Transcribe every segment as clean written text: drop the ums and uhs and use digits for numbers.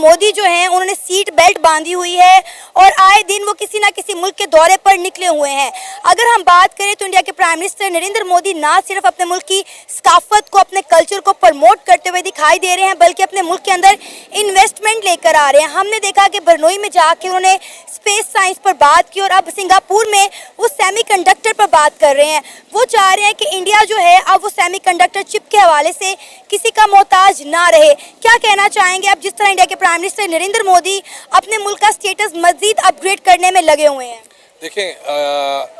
मोदी जो हैं उन्होंने सीट बेल्ट बांधी हुई है और आए दिन वो किसी ना किसी मुल्क के दौरे पर निकले हुए हैं। अगर हम बात करें तो इंडिया के प्राइम मिनिस्टर नरेंद्र मोदी ना सिर्फ अपने मुल्क की सकाफत को, अपने कल्चर को प्रमोट करते हुए दिखाई दे रहे हैं, बल्कि अपने मुल्क के अंदर इन्वेस्टमेंट लेकर आ रहे हैं। हमने देखा कि बरनोई में जाके उन्होंने स्पेस साइंस पर बात की और अब सिंगापुर में वो सेमीकंडक्टर पर बात कर रहे हैं। वो चाह रहे हैं कि इंडिया जो है अब वो सेमीकंडक्टर चिप के हवाले से किसी का मोहताज ना रहे। क्या कहना चाहेंगे आप, जिस तरह इंडिया के प्राइम मिनिस्टर नरेंद्र मोदी अपने मुल्क का स्टेटस मजीद अपग्रेड करने में लगे हुए हैं? देखें,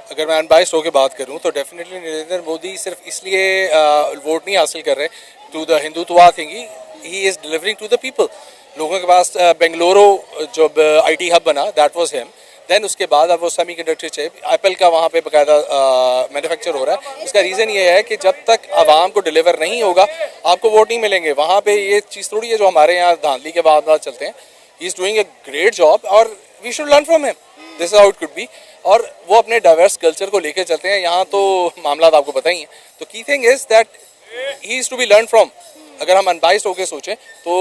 अगर मैं अनबाइस्ड होकर बात करूं तो डेफिनेटली नरेंद्र मोदी सिर्फ इसलिए वोट नहीं हासिल कर रहे to the Hindutva thing, he is delivering to the people. लोगों के पास बेंगलुरु जब IT हब बना, दैट वाज हिम। देन उसके बाद अब वो सेमीकंडक्टर चिप एप्पल का वहाँ पे बाकायदा मैन्युफैक्चर हो रहा है। इसका रीज़न ये है कि जब तक आवाम को डिलीवर नहीं होगा आपको वोट नहीं मिलेंगे। वहाँ पे ये चीज़ थोड़ी है जो हमारे यहाँ धांधली के बाद चलते हैं। He is doing a great job और we should learn from him, this is how it could be. और वो अपने डाइवर्स कल्चर को लेकर चलते हैं। यहाँ तो मामला आपको पता ही है। तो की thing is that he is to be learn from. अगर हम अनबाइस्ड होकर सोचें तो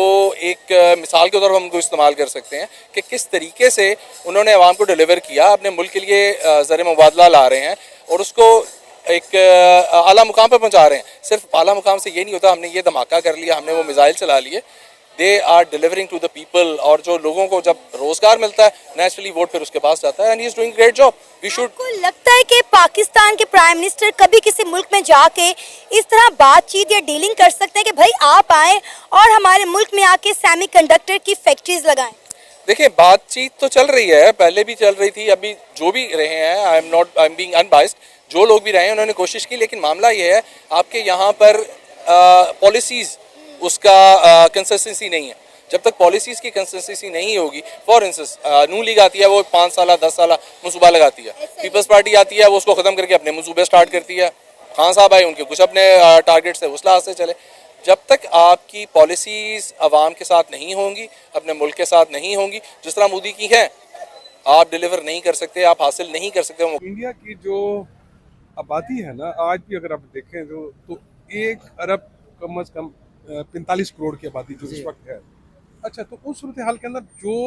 एक मिसाल के तौर पर हम उनको इस्तेमाल कर सकते हैं कि किस तरीके से उन्होंने आवाम को डिलीवर किया, अपने मुल्क के लिए ज़र मुबादला ला रहे हैं और उसको एक आला मुकाम पर पहुंचा रहे हैं। सिर्फ आला मुकाम से ये नहीं होता हमने ये धमाका कर लिया, हमने वो मिसाइल चला लिए। They are delivering to the people. और जो लोगों को जब रोजगार मिलता है नेचुरली वोट फिर उसके पास जाता है and he is doing great job. We should. आपको लगता है कि पाकिस्तान के प्राइम मिनिस्टर कभी किसी मुल्क में जाके इस तरह बातचीत या डीलिंग कर सकते हैं कि भाई आप आए और हमारे मुल्क में आके सेमीकंडक्टर की फैक्ट्रीज लगाएं? देखिए, बातचीत तो चल रही है, पहले भी चल रही थी, अभी जो भी रहे हैं, आई एम बीइंग अनबाइस्ड, जो लोग भी रहे हैं उन्होंने कोशिश की। लेकिन मामला ये है आपके यहाँ पर पॉलिसीज़ उसका कंसिस्टेंसी नहीं है। जब तक पॉलिसीज़ की कंसिस्टेंसी नहीं होगी, फॉर इंस्टेंस नून लीग आती है वो 5 साल 10 साल मनसूबा लगाती है, पीपल्स पार्टी आती है वो उसको ख़त्म करके अपने मनसूबे स्टार्ट करती है, खान साहब आए उनके कुछ अपने टारगेट्स है उस लिहाज से चले। जब तक आपकी पॉलिसीज़ आवाम के साथ नहीं होंगी, अपने मुल्क के साथ नहीं होंगी, जिस तरह मोदी की है, आप डिलीवर नहीं कर सकते, आप हासिल नहीं कर सकते। इंडिया की जो आबादी है ना, आज भी अगर आप देखें तो 1 अरब कम अज़ कम 45 करोड़ की आबादी जो इस वक्त है। अच्छा, तो उस सूरत हाल के अंदर जो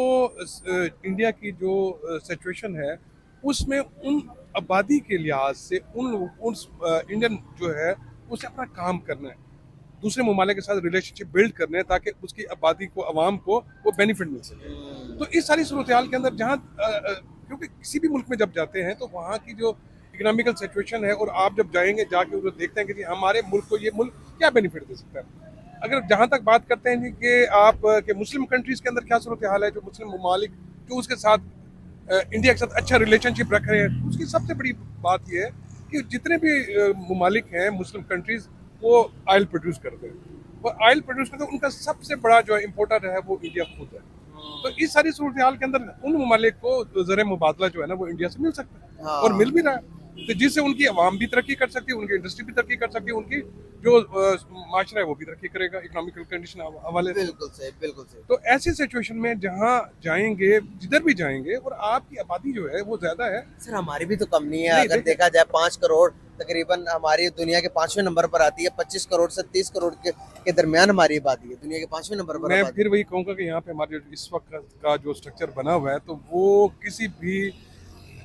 इंडिया की जो सिचुएशन है उसमें उन आबादी के लिहाज से उन इंडियन जो है उसे अपना काम करना है, दूसरे ममालिक के साथ रिलेशनशिप बिल्ड करने हैं ताकि उसकी आबादी को, आवाम को वो बेनिफिट मिल सके। तो इस सारी सूरत हाल के अंदर जहाँ क्योंकि किसी भी मुल्क में जब जाते हैं तो वहाँ की जो इकोनॉमिकल सिचुएशन है और आप जब जाएंगे जाके उधर देखते हैं कि हमारे मुल्क को ये मुल्क क्या बेनिफिट दे सकता है। अगर जहाँ तक बात करते हैं कि आप के मुस्लिम कंट्रीज़ के अंदर क्या सूरत हाल है, जो मुस्लिम ममालिक जो उसके साथ इंडिया के साथ अच्छा रिलेशनशिप रख रहे हैं, उसकी सबसे बड़ी बात यह है कि जितने भी ममालिक हैं मुस्लिम कंट्रीज़ वो ऑयल प्रोड्यूस करते हैं और ऑयल प्रोड्यूस करते हैं, उनका सबसे बड़ा जो इम्पोर्टर है वो इंडिया खुद है। तो इस सारी सूरत हाल के अंदर उन ममालिक को ज़र मुबादला जो है ना वो इंडिया से मिल सकता है और मिल भी रहा है, तो जिससे उनकी आवाम भी तरक्की कर सकती है, उनकी इंडस्ट्री भी तरक्की कर सकती है, उनकी जो माशरा है वो भी तरक्की करेगा इकोनॉमिकल कंडीशन हवाले से। बिल्कुल सही, बिल्कुल सही। तो ऐसी सिचुएशन में जहाँ जाएंगे, जिधर भी जाएंगे और आपकी आबादी जो है वो ज्यादा है। सर हमारी भी तो कम नहीं है, अगर देखा जाए 5 करोड़ तकरीबन हमारी दुनिया के 5वें नंबर पर आती है। 25 करोड़ से 30 करोड़ के दरमियान हमारी आबादी है, दुनिया के 5वें नंबर पर। मैं फिर वही कहूँगा कि यहाँ पे हमारे इस वक्त का जो स्ट्रक्चर बना हुआ है तो वो किसी भी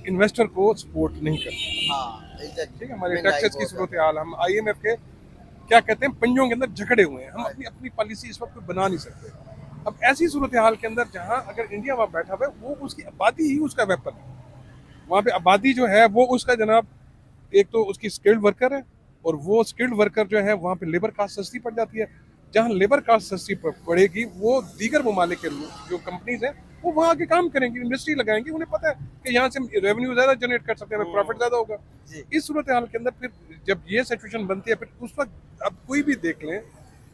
इन्वेस्टर को सपोर्ट नहीं करता। हाँ, ठीक है, हमारे टैक्सेस की सूरत हाल, हम IMF के क्या कहते हैं पंजों के अंदर जकड़े हुए हैं, हम अपनी पॉलिसी इस वक्त बना नहीं सकते। अब ऐसी सूरत हाल के अंदर जहाँ अगर इंडिया वहाँ बैठा हुआ है वो उसकी आबादी ही उसका वेपन है। वहाँ पे आबादी जो है वो उसका जनाब एक तो उसकी स्किल्ड वर्कर है और वो स्किल्ड वर्कर जो है वहाँ पे लेबर कास्ट सस्ती पड़ जाती है। जहाँ लेबर कास्ट सस्ती पड़ेगी वो दीगर ममालिक के जो कंपनीज हैं वो वहाँ आके काम करेंगे, इंडस्ट्री लगाएंगे, उन्हें पता है कि यहाँ से रेवेन्यू ज़्यादा जनरेट कर सकते हैं, प्रॉफिट ज़्यादा होगा। इस सूरत हाल के अंदर फिर जब ये सिचुएशन बनती है फिर उस वक्त अब कोई भी देख लें,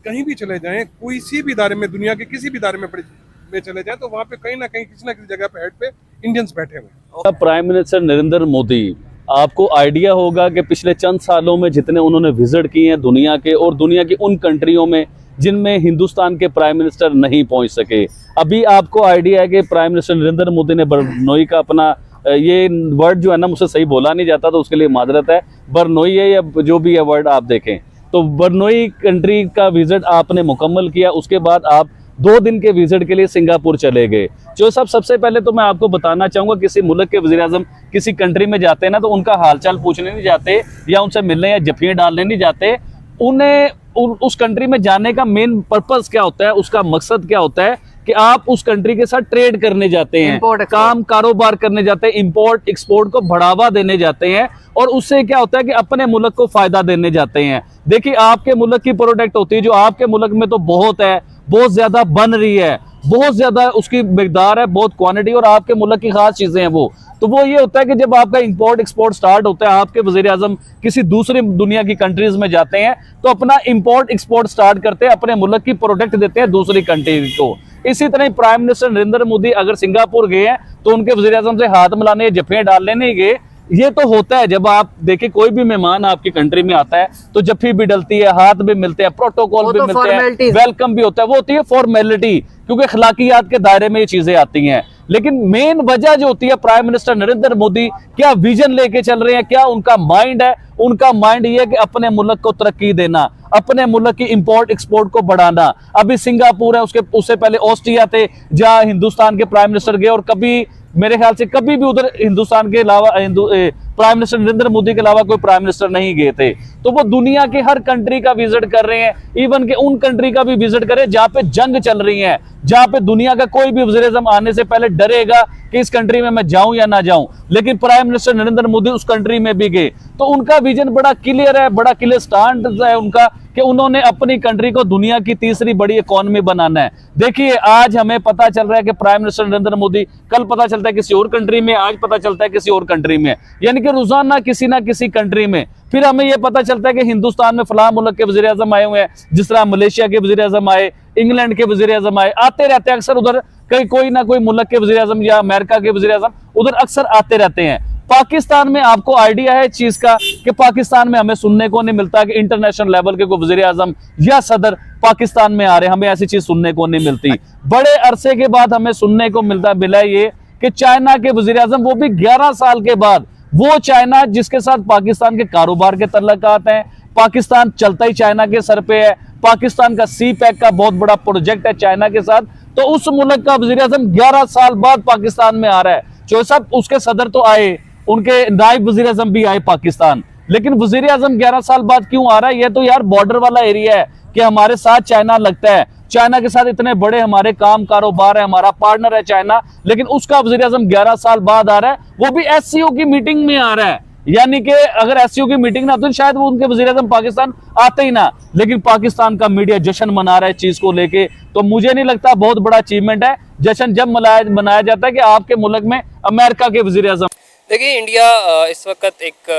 कहीं भी चले जाएं, कोई सी भी इदारे में, दुनिया के किसी भी इदारे में चले जाएं तो वहाँ पे कहीं ना कहीं किसी ना किसी जगह पे हेड पे इंडियंस बैठे हुए हैं। प्राइम मिनिस्टर नरेंद्र मोदी, आपको आइडिया होगा कि पिछले चंद सालों में जितने उन्होंने विजिट किए हैं दुनिया के, और दुनिया की उन कंट्रियों में जिनमें हिंदुस्तान के प्राइम मिनिस्टर नहीं पहुंच सके। अभी आपको आइडिया है कि प्राइम मिनिस्टर नरेंद्र मोदी ने बरनोई का अपना, ये वर्ड जो है ना मुझसे सही बोला नहीं जाता तो उसके लिए माजरत है, बरनोई है या जो भी है वर्ड आप देखें, तो बरनोई कंट्री का विजिट आपने मुकम्मल किया। उसके बाद आप 2 दिन के विजिट के लिए सिंगापुर चले गए। जो साहब, सबसे पहले तो मैं आपको बताना चाहूंगा, किसी मुल्क के वज़ीर आज़म किसी कंट्री में जाते हैं ना, तो उनका हालचाल पूछने नहीं जाते या उनसे मिलने या जफियाँ डालने नहीं जाते। उन्हें उस कंट्री में जाने का मेन पर्पस क्या होता है, उसका मकसद क्या होता है कि आप उस कंट्री के साथ ट्रेड करने जाते हैं, काम कारोबार करने जाते हैं, इंपोर्ट एक्सपोर्ट को बढ़ावा देने जाते हैं, और उससे क्या होता है कि अपने मुल्क को फायदा देने जाते हैं। देखिए, आपके मुल्क की प्रोडक्ट होती है जो आपके मुल्क में तो बहुत है, बहुत ज्यादा बन रही है, बहुत ज्यादा उसकी मिकदार है, बहुत क्वांटिटी, और आपके मुल्क की खास चीजें हैं वो। तो वो ये होता है कि जब आपका इंपोर्ट एक्सपोर्ट स्टार्ट होता है, आपके वज़ीर आज़म किसी दूसरी दुनिया की कंट्रीज में जाते हैं तो अपना इंपोर्ट एक्सपोर्ट स्टार्ट करते हैं, अपने मुल्क की प्रोडक्ट देते हैं दूसरी कंट्री को। इसी तरह प्राइम मिनिस्टर नरेंद्र मोदी अगर सिंगापुर गए हैं तो उनके वज़ीर आज़म से हाथ मिलाने, जफियाँ डालने नहीं गए। ये तो होता है, जब आप देखिए कोई भी मेहमान आपकी कंट्री में आता है तो जफ्फी भी डलती है, हाथ भी मिलते हैं, प्रोटोकॉल भी मिलते हैं, वेलकम भी होता है, वो होती है फॉर्मेलिटी, क्योंकि अखलाकियात के दायरे में ये चीजें आती हैं। लेकिन मेन वजह जो होती है, प्राइम मिनिस्टर नरेंद्र मोदी क्या विजन लेके चल रहे हैं, क्या उनका माइंड है? उनका माइंड ये है कि अपने मुल्क को तरक्की देना, अपने मुल्क की इंपोर्ट एक्सपोर्ट को बढ़ाना। अभी सिंगापुर है, उससे पहले ऑस्ट्रिया थे जहां हिंदुस्तान के प्राइम मिनिस्टर गए, और कभी मेरे ख्याल से कभी भी उधर हिंदुस्तान के अलावा प्राइम मिनिस्टर नरेंद्र मोदी के अलावा कोई प्राइम मिनिस्टर नहीं गए थे। तो वो दुनिया के हर कंट्री का विजिट कर रहे हैं, इवन के उन कंट्री का भी विजिट करें जहां पे जंग चल रही है, जहां पे दुनिया का कोई भी वज़ीर आज़म आने से पहले डरेगा कि इस कंट्री में मैं जाऊं या ना जाऊं। लेकिन प्राइम मिनिस्टर नरेंद्र मोदी उस कंट्री में भी गए, तो उनका विजन बड़ा क्लियर है, बड़ा क्लियर स्टैंड है उनका कि उन्होंने अपनी कंट्री को दुनिया की तीसरी बड़ी इकोनॉमी बनाना है। देखिए, आज हमें पता चल रहा है कि प्राइम मिनिस्टर नरेंद्र मोदी, कल पता चलता है किसी और कंट्री में, आज पता चलता है किसी और कंट्री में, यानी कि रोजाना किसी ना किसी कंट्री में। फिर हमें यह पता चलता है कि हिंदुस्तान में फलां मुल्क के वज़ीर आज़म आए हुए हैं, जिस तरह मलेशिया के वज़ीर आज़म आए, इंग्लैंड के वज़ीर आज़म आए, आते रहते हैं अक्सर उधर, कहीं कोई ना कोई मुल्क के वज़ीर आज़म या अमेरिका के वज़ीर आज़म उधर अक्सर आते रहते हैं। पाकिस्तान में आपको आइडिया है चीज का कि पाकिस्तान में हमें सुनने को नहीं मिलता कि इंटरनेशनल लेवल के कोई वज़ीर आज़म या सदर पाकिस्तान में आ रहे हैं, हमें ऐसी चीज सुनने को नहीं मिलती। बड़े अरसे के बाद हमें सुनने को मिला ये कि चाइना के वज़ीर आज़म, वो भी 11 साल के बाद, वो चाइना जिसके साथ पाकिस्तान के कारोबार के तल्लुकात हैं, पाकिस्तान चलता ही चाइना के सर पे है, पाकिस्तान का सी पैक का बहुत बड़ा प्रोजेक्ट है चाइना के साथ, तो उस मुल्क का वज़ीर आज़म 11 साल बाद पाकिस्तान में आ रहा है। जो साहब, उसके सदर तो आए, उनके नायब वज़ीर आज़म भी आए पाकिस्तान, लेकिन वज़ीर आज़म 11 साल बाद क्यों आ रहा है? ये तो यार बॉर्डर वाला एरिया है कि हमारे साथ चाइना लगता है, चाइना के साथ इतने बड़े हमारे काम कारोबार है, हमारा पार्टनर है चाइना, लेकिन उसका वज़ीर आज़म 11 साल बाद आ रहा है, वो भी एससीओ की मीटिंग में आ रहा है। यानी कि अगर एससीओ की मीटिंग ना होती तो शायद वो उनके वज़ीर आज़म पाकिस्तान आते ही ना, लेकिन पाकिस्तान का मीडिया जश्न मना रहा है चीज को लेके। तो मुझे नहीं लगता, बहुत बड़ा अचीवमेंट है जश्न जब मनाया जाता है कि आपके मुल्क में अमेरिका के वज़ीर आज़म। देखिए, इंडिया इस वक्त एक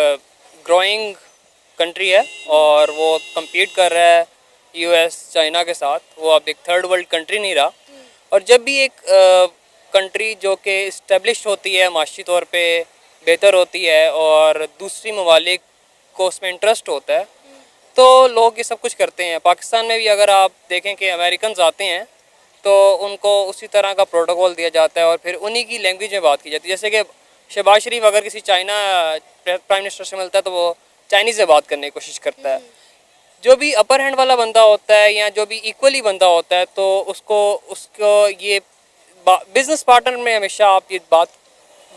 ग्रोइंग कंट्री है और वो कम्पीट कर रहा है यूएस चाइना के साथ। वो अब एक थर्ड वर्ल्ड कंट्री नहीं रहा, और जब भी एक कंट्री जो कि इस्टेब्लिश होती है, माशी तौर पे बेहतर होती है और दूसरी ममालिक को उसमें इंटरेस्ट होता है, तो लोग ये सब कुछ करते हैं। पाकिस्तान में भी अगर आप देखें कि अमेरिकन आते हैं तो उनको उसी तरह का प्रोटोकॉल दिया जाता है और फिर उन्हीं की लैंग्वेज में बात की जाती है। जैसे कि शहबाज शरीफ अगर किसी चाइना प्राइम मिनिस्टर से मिलता है तो वो चाइनीज़ से बात करने की कोशिश करता है। जो भी अपर हैंड वाला बंदा होता है या जो भी इक्वली बंदा होता है, तो उसको ये बिजनेस पार्टनर में हमेशा आप ये बात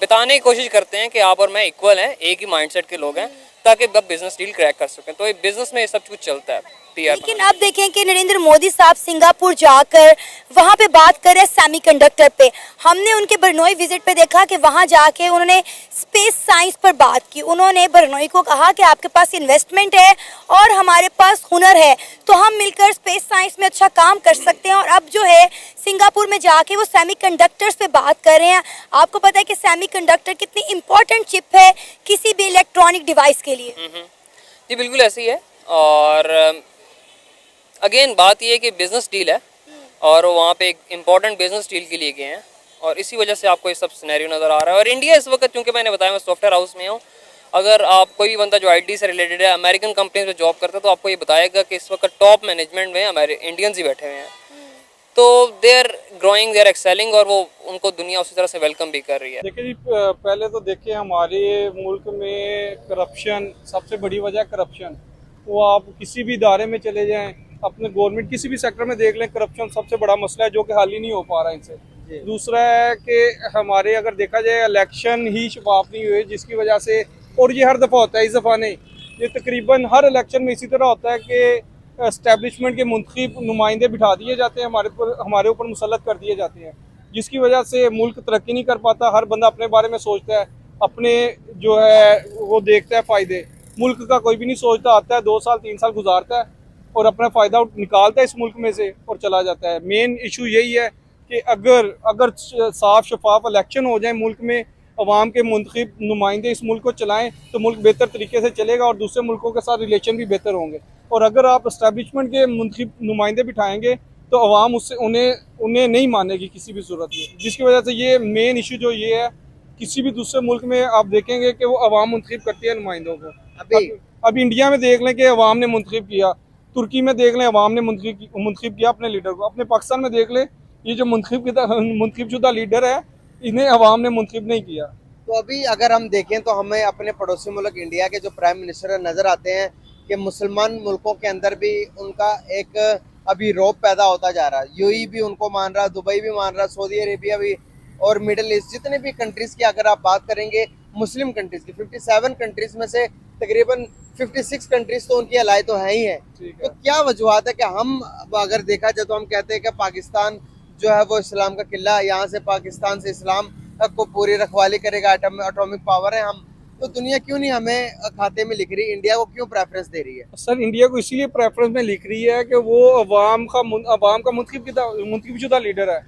बताने की कोशिश करते हैं कि आप और मैं इक्वल हैं, एक ही माइंडसेट के लोग हैं, ताकि अब बिजनेस डील क्रैक कर सकें। तो ये बिजनेस में ये सब कुछ चलता है। लेकिन अब देखें कि नरेंद्र मोदी साहब सिंगापुर जाकर वहां पे बात कर रहे हैं सेमीकंडक्टर पे। हमने उनके बरनोई विजिट पे देखा कि वहां जाके उन्होंने स्पेस साइंस पर बात की। उन्होंने बरनोई को कहा कि आपके पास इन्वेस्टमेंट है और हमारे पास हुनर है, तो हम मिलकर स्पेस साइंस में अच्छा काम कर सकते हैं। और अब जो है सिंगापुर में जाके वो सेमीकंडक्टर्स पे बात कर रहे हैं। आपको पता है कि सेमीकंडक्टर कितनी इंपॉर्टेंट चिप है किसी भी इलेक्ट्रॉनिक डिवाइस के लिए। जी बिल्कुल ऐसे ही है। और अगेन बात ये है कि बिज़नेस डील है और वहाँ पे एक इम्पॉर्टेंट बिजनेस डील के लिए गए हैं, और इसी वजह से आपको ये सब सिनेरियो नज़र आ रहा है। और इंडिया इस वक्त, क्योंकि मैंने बताया मैं सॉफ्टवेयर हाउस में हूँ, अगर आप कोई भी बंदा जो आईटी से रिलेटेड है, अमेरिकन कंपनीज में जॉब करता है, तो आपको ये बताएगा कि इस वक्त टॉप मैनेजमेंट में हमारे इंडियंस ही बैठे हुए हैं। तो they are growing, they are excelling, और वो उनको दुनिया उसी तरह से वेलकम भी कर रही है। देखिए जी, पहले तो देखिए हमारे मुल्क में करप्शन, सबसे बड़ी वजह करप्शन। वो आप किसी भी इदारे में चले जाएं, अपने गवर्नमेंट किसी भी सेक्टर में देख लें, करप्शन सबसे बड़ा मसला है जो कि हल ही नहीं हो पा रहा इनसे। दूसरा है कि हमारे अगर देखा जाए इलेक्शन ही शफाफ नहीं हुए, जिसकी वजह से, और ये हर दफ़ा होता है, इस दफ़ा नहीं, ये तकरीबन हर इलेक्शन में इसी तरह होता है कि एस्टेब्लिशमेंट के मुंतखब नुमाइंदे बिठा दिए जाते हैं, हमारे ऊपर मुसल्लत कर दिए जाते हैं, जिसकी वजह से मुल्क तरक्की नहीं कर पाता। हर बंदा अपने बारे में सोचता है, अपने जो है वो देखता है फ़ायदे, मुल्क का कोई भी नहीं सोचता। आता है 2 साल 3 साल गुजारता है और अपना फ़ायदा निकालता है इस मुल्क में से और चला जाता है। मेन इशू यही है कि अगर साफ शफाफ इलेक्शन हो जाए मुल्क में, अवाम के मुंतखब नुमाइंदे इस मुल्क को चलाएं, तो मुल्क बेहतर तरीके से चलेगा और दूसरे मुल्कों के साथ रिलेशन भी बेहतर होंगे। और अगर आप इस्टेब्लिशमेंट के मुंतखब नुमाइंदे बिठाएंगे तो अवाम उससे उन्हें नहीं मानेगी किसी भी सूरत में, जिसकी वजह से ये मेन इशू जो ये है, किसी भी दूसरे मुल्क में आप देखेंगे कि वो अवाम मुंतखब करती है नुमाइंदों को। अब इंडिया में देख लें कि अवाम ने मुंतखब किया, तुर्की में देख लें अवाम ने मुंतखब किया अपने लीडर को, अपने पाकिस्तान में देख लें ये जो मुंतखब शुदा लीडर है इन्हें अवाम ने मुंतखब नहीं किया। तो अभी अगर हम देखें तो हमें अपने पड़ोसी मुल्क इंडिया के जो प्राइम मिनिस्टर नज़र आते हैं कि मुसलमान मुल्कों के अंदर भी उनका एक अभी रौब पैदा होता जा रहा है। यूएई भी उनको मान रहा, दुबई भी मान रहा, सऊदी अरेबिया भी, और मिडिल ईस्ट जितने भी कंट्रीज़ की अगर आप बात करेंगे, मुस्लिम कंट्रीज़ की 57 कंट्रीज़ में से तकरीबन 56 कंट्रीज़ तो उनकी अलाई तो है ही है। तो क्या वजूहत है कि हम अगर देखा जाए तो हम कहते हैं कि पाकिस्तान जो है वो इस्लाम का किला, यहाँ से पाकिस्तान से इस्लाम को पूरी रखवाली करेगा, एटॉमिक पावर है हम, तो दुनिया क्यों नहीं हमें खाते में लिख रही, इंडिया को क्यों प्रेफरेंस दे रही है? सर इंडिया को इसीलिए प्रेफरेंस में लिख रही है कि वो अवाम का मुंतखब शुदा लीडर है।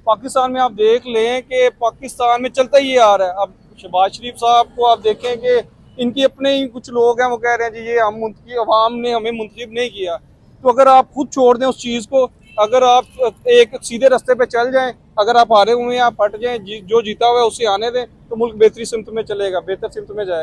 पाकिस्तान में आप देख लें कि पाकिस्तान में चलता ही आ रहा है। अब शहबाज शरीफ साहब को आप देखें कि इनके अपने ही कुछ लोग हैं, वो कह रहे हैं जी ये अवाम ने हमें मुंतखब नहीं किया। तो अगर आप खुद छोड़ दें उस चीज़ को, अगर आप एक सीधे रास्ते पे चल जाएं, अगर आप हारे हुए हैं आप हट जाएं, जो जीता हुआ है उसे आने दें, तो मुल्क बेहतरी सिमत में चलेगा, बेहतर सिमत में जाएगा।